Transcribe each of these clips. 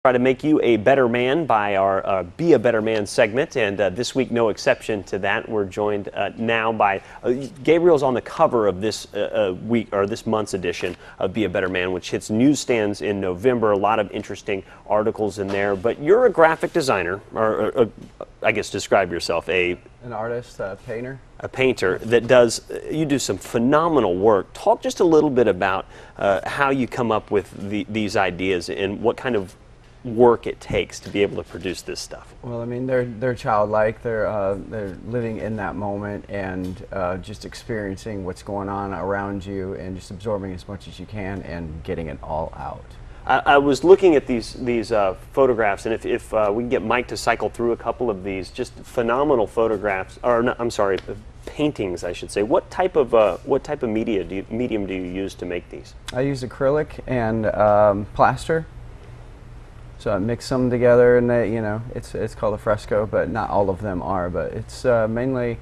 Try to make you a better man by our Be a Better Man segment, and this week no exception to that. We're joined now by Gabriel's on the cover of this week or this month's edition of Be a Better Man, which hits newsstands in November. A lot of interesting articles in there. But you're a graphic designer, or I guess describe yourself, an artist, a painter. A painter that does, you do some phenomenal work. Talk just a little bit about how you come up with these ideas and what kind of work it takes to be able to produce this stuff. Well, I mean, they're childlike. They're living in that moment and just experiencing what's going on around you and just absorbing as much as you can and getting it all out. I was looking at these photographs, and if we can get Mike to cycle through a couple of these, just phenomenal photographs, or no, I'm sorry, paintings, I should say. What type of medium do you use to make these? I use acrylic and plaster. So I mix them together, and it's called a fresco, but not all of them are. But it's mainly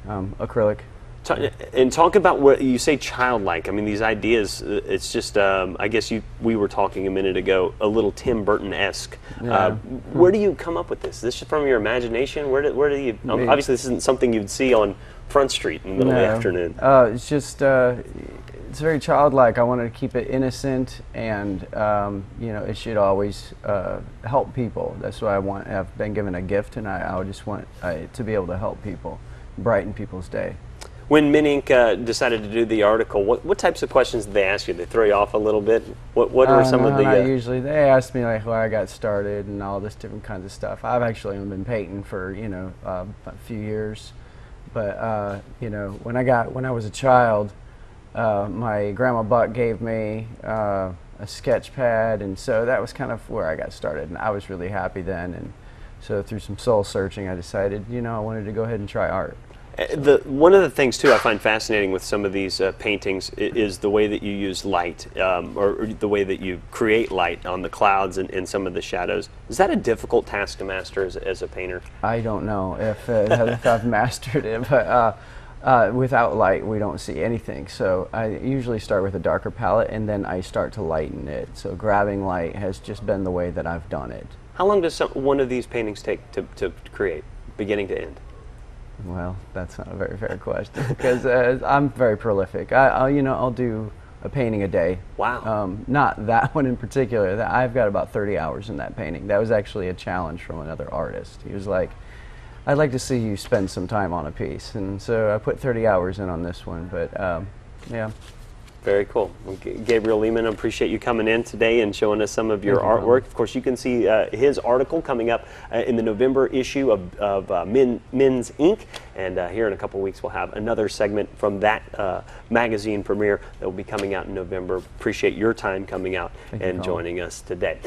acrylic. And talk about what you say, childlike. I mean, these ideas. It's just, I guess we were talking a minute ago, a little Tim Burton-esque. Yeah. Where do you come up with this? This is from your imagination. Where do you? Obviously, this isn't something you'd see on Front Street in the middle of the afternoon. It's just. It's very childlike. I wanted to keep it innocent, and it should always help people. That's why I've been given a gift, and I just want to be able to help people, brighten people's day. When Men Inc. Decided to do the article, what types of questions did they ask you? Did they throw you off a little bit? What are some of the? Usually they ask me like where I got started and all this different kinds of stuff. I've actually been painting for a few years, but when I was a child. My grandma Buck gave me a sketch pad, and so that was kind of where I got started, and I was really happy then. And so through some soul searching, I decided, I wanted to go ahead and try art. One of the things too I find fascinating with some of these paintings is the way that you use light, or the way that you create light on the clouds and some of the shadows. Is that a difficult task to master as a painter? I don't know if I've mastered it, but without light, we don't see anything. So I usually start with a darker palette, and then I start to lighten it. So grabbing light has just been the way that I've done it. How long does one of these paintings take to create, beginning to end? Well, that's not a very fair question, because I'm very prolific. I'll do a painting a day. Wow. Not that one in particular. I've got about 30 hours in that painting. That was actually a challenge from another artist. He was like, I'd like to see you spend some time on a piece, and so I put 30 hours in on this one, but yeah. Very cool. Well, Gabriel Lehman, I appreciate you coming in today and showing us some of your artwork. Of course, you can see his article coming up in the November issue of Men's Inc. And here in a couple of weeks, we'll have another segment from that magazine premiere that will be coming out in November. Appreciate your time coming out and joining us today.